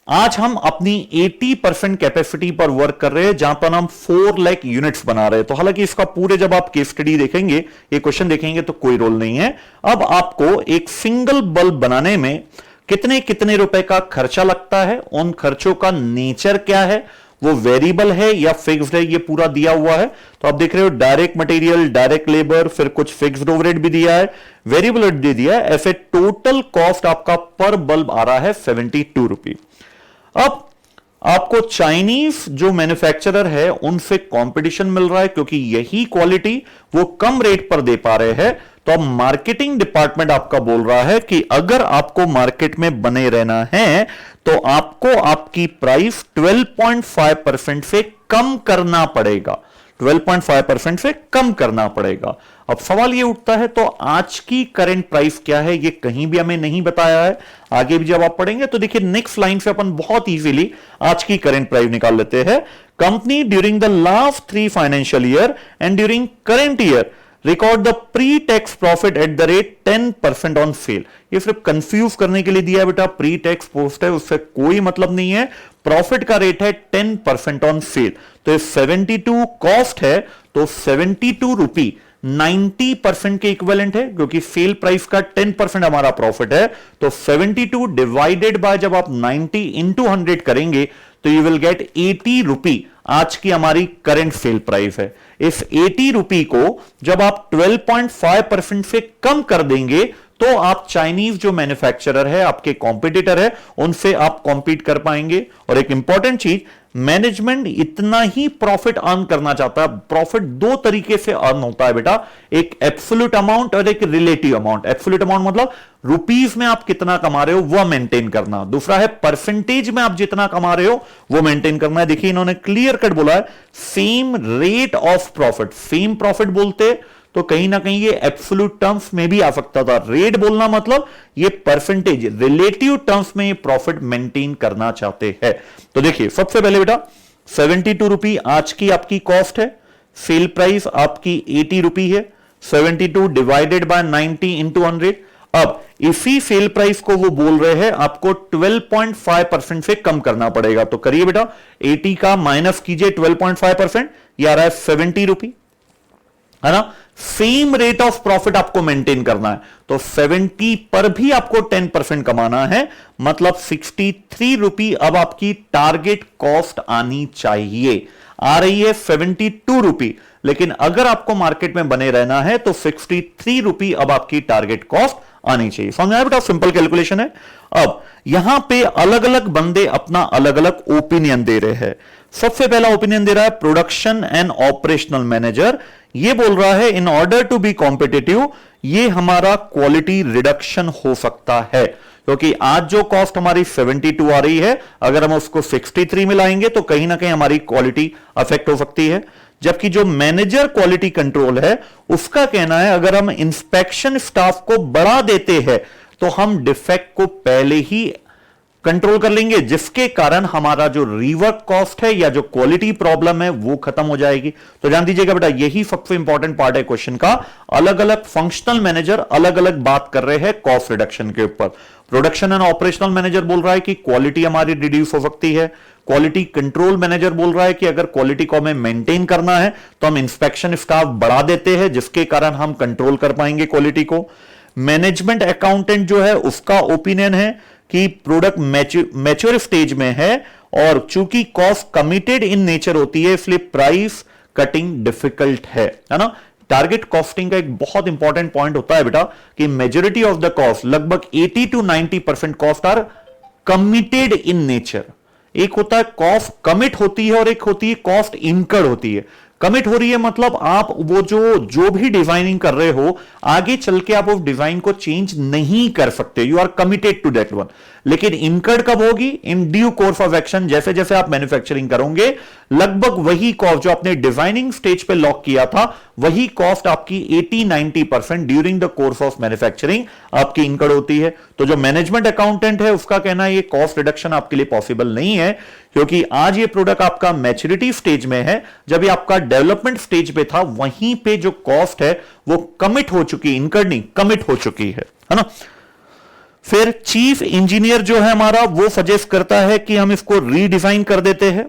आज हम अपनी 80% कैपेसिटी पर वर्क कर रहे हैं, जहां पर हम 4 लाख यूनिट्स बना रहे हैं। तो हालांकि इसका पूरे जब आप केस स्टडी देखेंगे, ये क्वेश्चन देखेंगे तो कोई रोल नहीं है। अब आपको एक सिंगल बल्ब बनाने में कितने कितने रुपए का खर्चा लगता है, उन खर्चों का नेचर क्या है, वो वेरिएबल है या फिक्स्ड है, ये पूरा दिया हुआ है। तो आप देख रहे हो डायरेक्ट मटेरियल, डायरेक्ट लेबर, फिर कुछ फिक्स्ड ओवरहेड भी दिया है, वेरिएबल दे दिया है। ऐसे टोटल कॉस्ट आपका पर बल्ब आ रहा है 72 रुपये। अब आपको चाइनीज जो मैन्युफैक्चरर है उनसे कंपटीशन मिल रहा है, क्योंकि यही क्वालिटी वो कम रेट पर दे पा रहे हैं। तो अब मार्केटिंग डिपार्टमेंट आपका बोल रहा है कि अगर आपको मार्केट में बने रहना है तो आपको आपकी प्राइस 12.5% से कम करना पड़ेगा, 12.5% से कम करना पड़ेगा। अब सवाल ये उठता है तो आज की करंट प्राइस क्या है, ये कहीं भी हमें नहीं बताया है। आगे भी जब आप पढ़ेंगे तो देखिए नेक्स्ट लाइन से अपन बहुत इजीली आज की करंट प्राइस निकाल लेते हैं। Company during the last 3 financial year and during current year record the pre tax profit at the rate 10% on sale. ये सिर्फ कंफ्यूज करने के लिए दिया है बेटा, प्री टैक्स पोस्ट है उससे कोई मतलब नहीं है, प्रॉफिट का रेट है 10% ऑन सेल। तो 72 कॉस्ट है तो 72 रुपी 90% के इक्विवेलेंट है, क्योंकि सेल प्राइस का 10% हमारा प्रॉफिट है। तो 72 डिवाइडेड बाय जब आप 90 इंटू 100 करेंगे तो यू विल गेट 80 रुपी आज की हमारी करंट सेल प्राइस है। इस 80 रुपी को जब आप 12.5% से कम कर देंगे तो आप चाइनीज जो मैन्युफैक्चरर है, आपके कॉम्पिटिटर है, उनसे आप कॉम्पीट कर पाएंगे। और एक इंपॉर्टेंट चीज, मैनेजमेंट इतना ही प्रॉफिट अर्न करना चाहता है। प्रॉफिट 2 तरीके से अर्न होता है बेटा, एक एब्सोल्यूट अमाउंट और एक रिलेटिव अमाउंट। एब्सोल्यूट अमाउंट मतलब रुपीस में आप कितना कमा रहे हो वो मेंटेन करना, दूसरा है परसेंटेज में आप जितना कमा रहे हो वो मेंटेन करना है। देखिए इन्होंने क्लियर कट बोला है same rate of profit, same profit बोलते तो कहीं ना कहीं ये एब्सोल्यूट टर्म्स में भी आ सकता था। रेट बोलना मतलब ये परसेंटेज, रिलेटिव टर्म्स में ये प्रॉफिट मेंटेन करना चाहते हैं। तो देखिए सबसे पहले बेटा 72 रुपी आज की आपकी कॉस्ट है, सेल प्राइस आपकी 80 रुपी है, 72 डिवाइडेड बाय 90 इंटू 100। अब इसी सेल प्राइस को वो बोल रहे हैं आपको 12.5% से कम करना पड़ेगा। तो करिए बेटा 80 का माइनस कीजिए 12.5%, ये आ रहा है 70 रुपी, है ना। सेम रेट ऑफ प्रॉफिट आपको मेंटेन करना है तो 70 पर भी आपको 10% कमाना है, मतलब 63 रुपी अब आपकी टारगेट कॉस्ट आनी चाहिए। आ रही है 72 रुपी, लेकिन अगर आपको मार्केट में बने रहना है तो 63 रुपी अब आपकी टारगेट कॉस्ट आनी चाहिए। समझ आया बेटा, सिंपल कैलकुलेशन है। अब यहां पे अलग अलग बंदे अपना अलग अलग ओपिनियन दे रहे हैं। सबसे पहला ओपिनियन दे रहा है प्रोडक्शन एंड ऑपरेशनल मैनेजर। ये बोल रहा है in order to be competitive ये हमारा क्वालिटी रिडक्शन हो सकता है, क्योंकि आज जो कॉस्ट हमारी 72 आ रही है, अगर हम उसको 63 में लाएंगे तो कहीं ना कहीं हमारी क्वालिटी अफेक्ट हो सकती है। जबकि जो मैनेजर क्वालिटी कंट्रोल है उसका कहना है अगर हम इंस्पेक्शन स्टाफ को बढ़ा देते हैं तो हम डिफेक्ट को पहले ही कंट्रोल कर लेंगे, जिसके कारण हमारा जो रीवर्क कॉस्ट है या जो क्वालिटी प्रॉब्लम है वो खत्म हो जाएगी। तो ध्यान दीजिएगा बेटा, यही सबसे इंपॉर्टेंट पार्ट है क्वेश्चन का। अलग अलग फंक्शनल मैनेजर अलग अलग बात कर रहे हैं कॉस्ट रिडक्शन के ऊपर। प्रोडक्शन एंड ऑपरेशनल मैनेजर बोल रहा है कि क्वालिटी हमारी रिड्यूस हो सकती है। क्वालिटी कंट्रोल मैनेजर बोल रहा है कि अगर क्वालिटी को हमें मेंटेन करना है तो हम इंस्पेक्शन स्टाफ बढ़ा देते हैं, जिसके कारण हम कंट्रोल कर पाएंगे क्वालिटी को। मैनेजमेंट अकाउंटेंट जो है उसका ओपिनियन है कि प्रोडक्ट मैच्योर स्टेज में है और चूंकि कॉस्ट कमिटेड इन नेचर होती है इसलिए प्राइस कटिंग डिफिकल्ट है ना। टारगेट कॉस्टिंग का एक बहुत इंपॉर्टेंट पॉइंट होता है बेटा कि मेजॉरिटी ऑफ द कॉस्ट, लगभग 80 to 90% cost are committed in nature. एक होता है कॉस्ट कमिट होती है और एक होती है कॉस्ट इनकर्ड होती है। कमिट हो रही है मतलब आप वो जो भी डिजाइनिंग कर रहे हो आगे चल के आप उस डिजाइन को चेंज नहीं कर सकते, you are committed to that one. लेकिन इनकर्ड कब होगी? In due course of action, जैसे जैसे आप मैन्युफैक्चरिंग करोगे लगभग वही कॉस्ट जो आपने डिजाइनिंग स्टेज पे लॉक किया था वही कॉस्ट आपकी 80-90% during the course of manufacturing आपकी इनकर्ड होती है। तो जो मैनेजमेंट अकाउंटेंट है उसका कहना है ये कॉस्ट रिडक्शन आपके लिए पॉसिबल नहीं है, क्योंकि आज ये प्रोडक्ट आपका मैच्योरिटी स्टेज में है। जब ये आपका डेवलपमेंट स्टेज पे था वहीं पे जो कॉस्ट है वो कमिट हो चुकी, इनकर्ड नहीं कमिट हो चुकी है ना। फिर चीफ इंजीनियर जो है हमारा वो सजेस्ट करता है कि हम इसको रीडिजाइन कर देते हैं,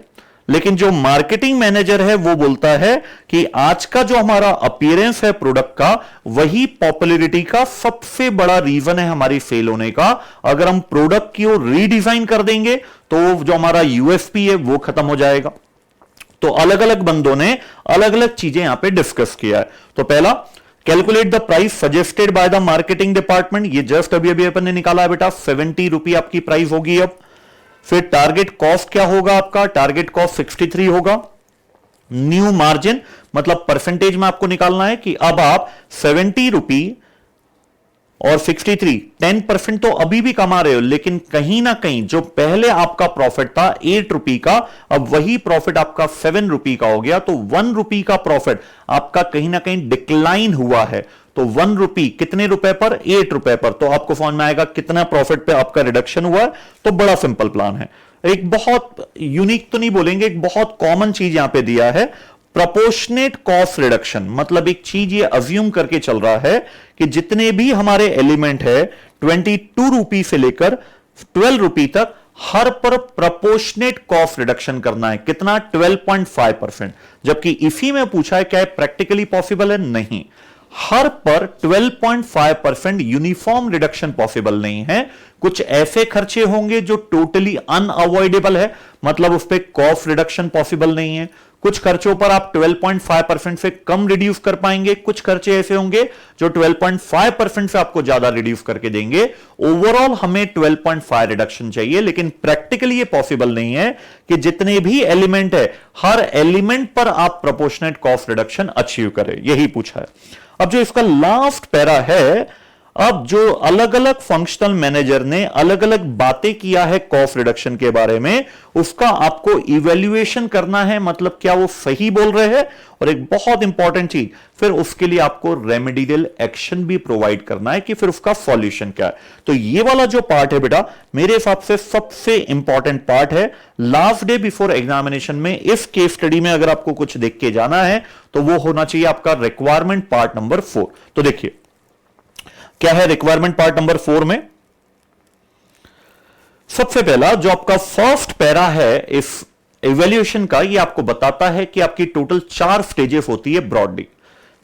लेकिन जो मार्केटिंग मैनेजर है वो बोलता है कि आज का जो हमारा अपीयरेंस है प्रोडक्ट का वही पॉपुलैरिटी का सबसे बड़ा रीजन है हमारी सेल होने का। अगर हम प्रोडक्ट की ओर रीडिजाइन कर देंगे तो जो हमारा यूएसपी है वो खत्म हो जाएगा। तो अलग अलग बंदों ने अलग अलग चीजें यहां पे डिस्कस किया है। तो पहला, calculate the price suggested by the marketing department, ये जस्ट अभी अपन ने निकाला है बेटा, 70 रुपये आपकी प्राइस होगी अब। फिर टारगेट कॉस्ट क्या होगा आपका? टारगेट कॉस्ट 63 होगा। न्यू मार्जिन मतलब परसेंटेज में आपको निकालना है कि अब आप 70 रुपी और 63 10% तो अभी भी कमा रहे हो, लेकिन कहीं ना कहीं जो पहले आपका प्रॉफिट था 8 रुपी का अब वही प्रॉफिट आपका 7 रुपी का हो गया। तो 1 रुपी का प्रॉफिट आपका कहीं ना कहीं डिक्लाइन हुआ है। तो 1 रुपी कितने रुपए पर? 8 रुपए पर। तो आपको समझ में आएगा कितना प्रॉफिट पे आपका रिडक्शन हुआ है। तो बड़ा सिंपल प्लान है। एक बहुत यूनिक तो नहीं बोलेंगे, एक बहुत कॉमन चीज यहां पे दिया है, प्रोपोर्शनेट कॉस्ट रिडक्शन। मतलब एक चीज ये अज्यूम करके चल रहा है कि जितने भी हमारे एलिमेंट है 22 रुपी से लेकर 12 रुपी तक हर पर प्रोपोर्शनेट कॉस्ट रिडक्शन करना है। कितना? 12.5%। जबकि इसी में पूछा है क्या है प्रैक्टिकली पॉसिबल है? नहीं, हर पर 12.5% यूनिफॉर्म रिडक्शन पॉसिबल नहीं है। कुछ ऐसे खर्चे होंगे जो टोटली अनअवॉइडेबल है, मतलब उस पर कॉस्ट रिडक्शन पॉसिबल नहीं है। कुछ खर्चों पर आप 12.5% से कम रिड्यूस कर पाएंगे, कुछ खर्चे ऐसे होंगे जो 12.5% से आपको ज्यादा रिड्यूस करके देंगे। ओवरऑल हमें 12.5 रिडक्शन चाहिए, लेकिन प्रैक्टिकली ये पॉसिबल नहीं है कि जितने भी एलिमेंट है हर एलिमेंट पर आप प्रोपोर्शनेट कॉस्ट रिडक्शन अचीव करें। यही पूछा है। अब जो इसका लास्ट पैरा है, अब जो अलग अलग फंक्शनल मैनेजर ने अलग अलग बातें किया है कॉस्ट रिडक्शन के बारे में, उसका आपको इवैल्यूएशन करना है, मतलब क्या वो सही बोल रहे हैं। और एक बहुत इंपॉर्टेंट चीज, फिर उसके लिए आपको रेमेडियल एक्शन भी प्रोवाइड करना है कि फिर उसका सॉल्यूशन क्या है। तो ये वाला जो पार्ट है बेटा मेरे हिसाब से सबसे इंपॉर्टेंट पार्ट है। लास्ट डे बिफोर एग्जामिनेशन में इस केस स्टडी में अगर आपको कुछ देख के जाना है तो वो होना चाहिए आपका रिक्वायरमेंट पार्ट नंबर 4। तो देखिए क्या है रिक्वायरमेंट पार्ट नंबर 4 में। सबसे पहला जो आपका फर्स्ट पैरा है इस इवैल्यूएशन का, ये आपको बताता है कि आपकी टोटल 4 स्टेजेस होती है ब्रॉडली।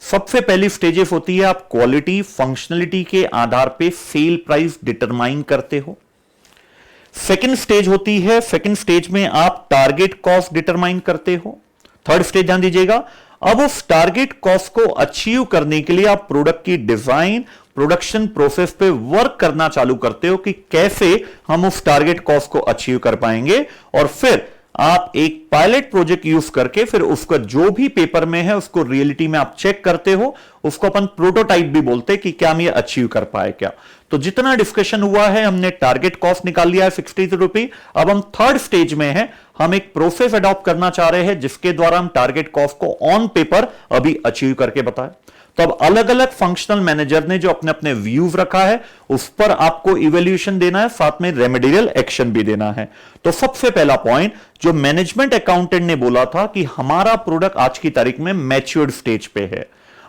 सबसे पहली स्टेजेस होती है आप क्वालिटी फंक्शनलिटी के आधार पे सेल प्राइस डिटरमाइन करते हो। सेकंड स्टेज होती है, सेकंड स्टेज में आप टारगेट कॉस्ट डिटरमाइन करते हो। थर्ड स्टेज ध्यान दीजिएगा, अब उस टारगेट कॉस्ट को अचीव करने के लिए आप प्रोडक्ट की डिजाइन, प्रोडक्शन प्रोसेस पे वर्क करना चालू करते हो कि कैसे हम उस टारगेट कॉस्ट को अचीव कर पाएंगे, और फिर आप एक पायलट प्रोजेक्ट यूज करके फिर उसका जो भी पेपर में है उसको रियलिटी में आप चेक करते हो। उसको अपन प्रोटोटाइप भी बोलते हैं कि क्या हम ये अचीव कर पाए क्या। तो जितना डिस्कशन हुआ है, हमने टारगेट कॉस्ट निकाल लिया है 63 रुपए। अब हम थर्ड स्टेज में हैं, हम एक प्रोसेस अडॉप्ट करना चाह रहे हैं जिसके द्वारा हम टारगेट कॉस्ट को ऑन पेपर अभी अचीव करके बताएं। तो अब अलग अलग फंक्शनल मैनेजर ने जो अपने अपने व्यूज रखा है उस पर आपको इवैल्यूएशन देना है, साथ में रेमेडियल एक्शन भी देना है। तो सबसे पहला पॉइंट जो मैनेजमेंट अकाउंटेंट ने बोला था कि हमारा प्रोडक्ट आज की तारीख में मैच्योर्ड स्टेज पे है,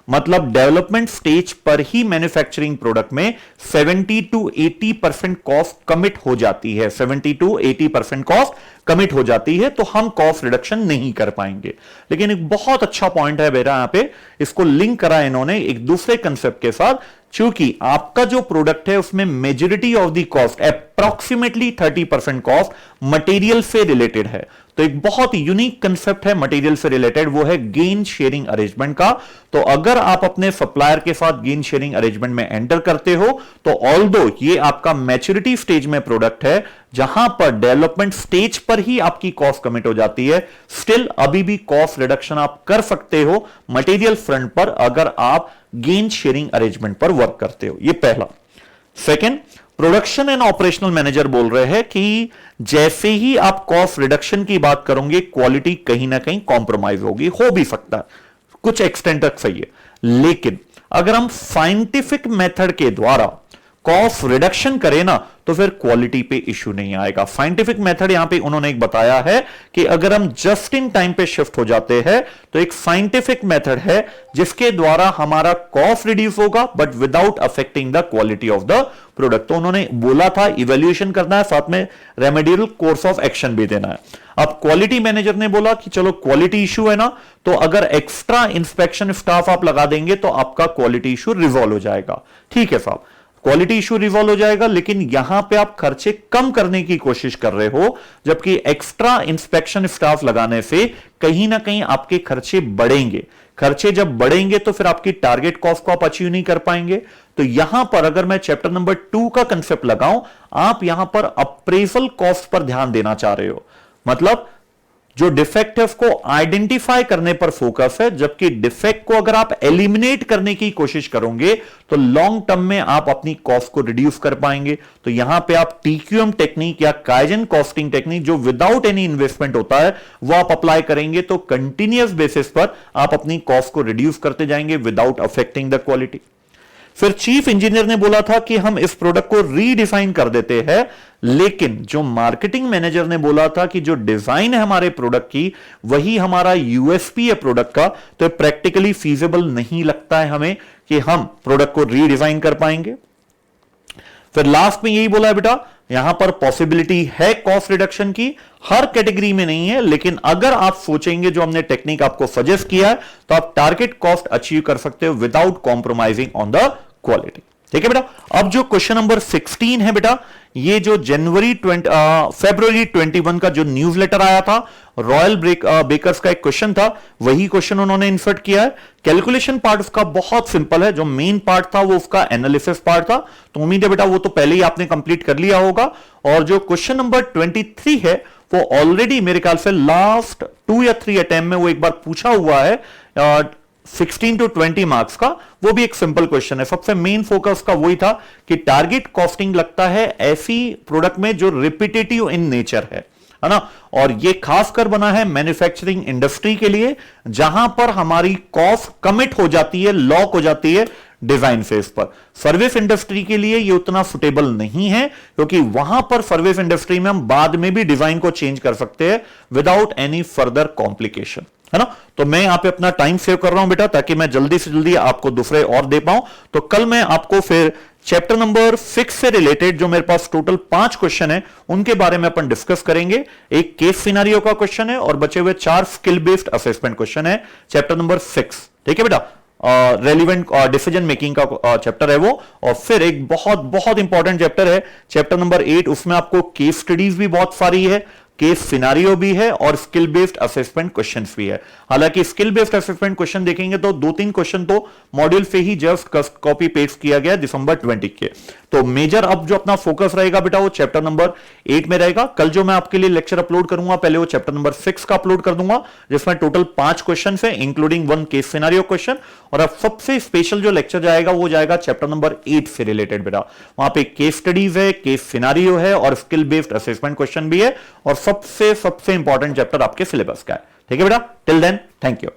मतलब डेवलपमेंट स्टेज पर ही मैन्युफैक्चरिंग प्रोडक्ट में 70 to 80% कॉस्ट कमिट हो जाती है। 70 to 80% कॉस्ट कमिट हो जाती है, तो हम कॉस्ट रिडक्शन नहीं कर पाएंगे। लेकिन एक बहुत अच्छा पॉइंट है मेरा, यहां पे इसको लिंक करा इन्होंने एक दूसरे कंसेप्ट के साथ। चूंकि आपका जो प्रोडक्ट है उसमें majority of the cost, approximately 30% cost material से रिलेटेड है, तो एक बहुत यूनिक कंसेप्ट है मटेरियल से रिलेटेड, वो है गेन शेयरिंग अरेंजमेंट का। तो अगर आप अपने सप्लायर के साथ गेन शेयरिंग अरेंजमेंट में एंटर करते हो, तो ऑल्दो ये आपका मैच्योरिटी स्टेज में प्रोडक्ट है जहां पर डेवलपमेंट स्टेज पर ही आपकी कॉस्ट कमिट हो जाती है, स्टिल अभी भी कॉस्ट रिडक्शन आप कर सकते हो मटेरियल फ्रंट पर अगर आप गेन शेयरिंग अरेंजमेंट पर वर्क करते हो। ये पहला। Second, production and operational manager बोल रहे हैं कि जैसे ही आप कॉस्ट रिडक्शन की बात करोगे, क्वालिटी कहीं ना कहीं कॉम्प्रोमाइज होगी, हो भी सकता है कुछ एक्सटेंट तक सही है, लेकिन अगर हम साइंटिफिक मेथड के द्वारा कॉस्ट रिडक्शन करें ना तो फिर क्वालिटी पे इश्यू नहीं आएगा। साइंटिफिक मेथड यहां पे उन्होंने एक बताया है कि अगर हम जस्ट इन टाइम पे शिफ्ट हो जाते हैं तो एक साइंटिफिक मेथड है जिसके द्वारा हमारा कॉस्ट रिड्यूस होगा but without affecting the quality of the product. तो उन्होंने बोला था इवैल्यूएशन करना है, साथ में रेमेडियल कोर्स ऑफ एक्शन भी देना है। अब क्वालिटी मैनेजर ने बोला कि चलो क्वालिटी इशू है ना, तो अगर एक्स्ट्रा इंस्पेक्शन स्टाफ आप लगा देंगे तो आपका क्वालिटी इशू रिजॉल्व हो जाएगा। ठीक है साहब, क्वालिटी इशू रिजॉल्व हो जाएगा, लेकिन यहां पे आप खर्चे कम करने की कोशिश कर रहे हो, जबकि एक्स्ट्रा इंस्पेक्शन स्टाफ लगाने से कहीं ना कहीं आपके खर्चे बढ़ेंगे। खर्चे जब बढ़ेंगे तो फिर आपकी टारगेट कॉस्ट को आप अचीव नहीं कर पाएंगे। तो यहां पर अगर मैं चैप्टर नंबर 2 का कंसेप्ट लगाऊं, आप यहां पर अप्रेजल कॉस्ट पर ध्यान देना चाह रहे हो, मतलब जो डिफेक्ट है उसको आइडेंटिफाई करने पर फोकस है, जबकि डिफेक्ट को अगर आप एलिमिनेट करने की कोशिश करोगे तो लॉन्ग टर्म में आप अपनी कॉस्ट को रिड्यूस कर पाएंगे। तो यहां पे आप टीक्यूएम टेक्निक या काइजन कॉस्टिंग टेक्निक जो विदाउट एनी इन्वेस्टमेंट होता है वो आप अप्लाई करेंगे, तो कंटिन्यूअस बेसिस पर आप अपनी कॉस्ट को रिड्यूस करते जाएंगे विदाउट अफेक्टिंग द क्वालिटी। फिर चीफ इंजीनियर ने बोला था कि हम इस प्रोडक्ट को रीडिफाइन कर देते हैं, लेकिन जो मार्केटिंग मैनेजर ने बोला था कि जो डिजाइन है हमारे प्रोडक्ट की वही हमारा यूएसपी है प्रोडक्ट का, तो प्रैक्टिकली फीजिबल नहीं लगता है हमें कि हम प्रोडक्ट को रीडिजाइन कर पाएंगे। फिर लास्ट में यही बोला है बेटा, यहां पर पॉसिबिलिटी है कॉस्ट रिडक्शन की, हर कैटेगरी में नहीं है, लेकिन अगर आप सोचेंगे जो हमने टेक्निक आपको सजेस्ट किया है तो आप टारगेट कॉस्ट अचीव कर सकते हो without compromising on the quality. ठीक है बेटा। अब जो क्वेश्चन नंबर 16 है बेटा, ये जो फरवरी 21 का जो न्यूज़लेटर आया था, रॉयल बेकर्स का एक क्वेश्चन था, वही क्वेश्चन उन्होंने इंसर्ट किया है। कैलकुलेशन पार्ट उसका बहुत सिंपल है, जो मेन पार्ट था वो उसका एनालिसिस पार्ट था, तो उम्मीद है बेटा वो तो पहले ही आपने कंप्लीट कर लिया होगा। और जो क्वेश्चन नंबर 23 है वो ऑलरेडी मेरे ख्याल से लास्ट 2 या 3 अटेम्प्ट में वो एक बार पूछा हुआ है, 16 to 20 मार्क्स का, वो भी एक सिंपल क्वेश्चन है। सबसे मेन फोकस का वही था कि टारगेट कॉस्टिंग लगता है ऐसी प्रोडक्ट में जो रिपीटेटिव इन नेचर है ना, और ये खासकर बना है मैन्युफैक्चरिंग इंडस्ट्री के लिए, जहां पर हमारी कॉस्ट कमिट हो जाती है, लॉक हो जाती है डिजाइन फेज पर। सर्विस इंडस्ट्री के लिए ये उतना सुटेबल नहीं है, क्योंकि वहां पर सर्विस इंडस्ट्री में हम बाद में भी डिजाइन को चेंज कर सकते हैं विदाउट एनी फर्दर कॉम्प्लिकेशन, है ना। तो मैं यहां पे अपना टाइम सेव कर रहा हूं बेटा, ताकि मैं जल्दी से जल्दी आपको दूसरे और दे पाऊं। तो कल मैं आपको फिर चैप्टर नंबर 6 से रिलेटेड जो मेरे पास टोटल 5 क्वेश्चन है उनके बारे में अपन डिस्कस करेंगे। एक केस सिनेरियो का क्वेश्चन है और बचे हुए 4 स्किल बेस्ड असेसमेंट क्वेश्चन है चैप्टर नंबर 6। ठीक है बेटा, रेलिवेंट डिसीजन मेकिंग का चैप्टर है वो। और फिर एक बहुत बहुत इंपॉर्टेंट चैप्टर है चैप्टर नंबर 8, उसमें आपको केस स्टडीज भी बहुत सारी है। केस सिनारियो भी है और स्किल बेस्ड असेसमेंट क्वेश्चंस भी है। हालांकि स्किल बेस्ड असेसमेंट क्वेश्चन देखेंगे तो 2-3 क्वेश्चन तो मॉड्यूल से ही जस्ट कॉपी पेस्ट किया गया दिसंबर 20 के। तो मेजर अब जो अपना फोकस रहेगा बेटा वो चैप्टर नंबर 8 में रहेगा। कल जो मैं आपके लिए लेक्चर अपलोड करूंगा पहले वो चैप्टर नंबर 6 का अपलोड कर दूंगा, जिसमें टोटल 5 क्वेश्चन है इंक्लूडिंग 1 केस सिनेरियो क्वेश्चन। और अब सबसे स्पेशल जो लेक्चर जाएगा वो जाएगा चैप्टर नंबर 8 से रिलेटेड बेटा। वहां पे केस स्टडीज है, केस सिनेरियो है और स्किल बेस्ड असेसमेंट क्वेश्चन भी है, और सबसे इंपॉर्टेंट चैप्टर आपके सिलेबस का है। ठीक है बेटा, टिल देन थैंक यू।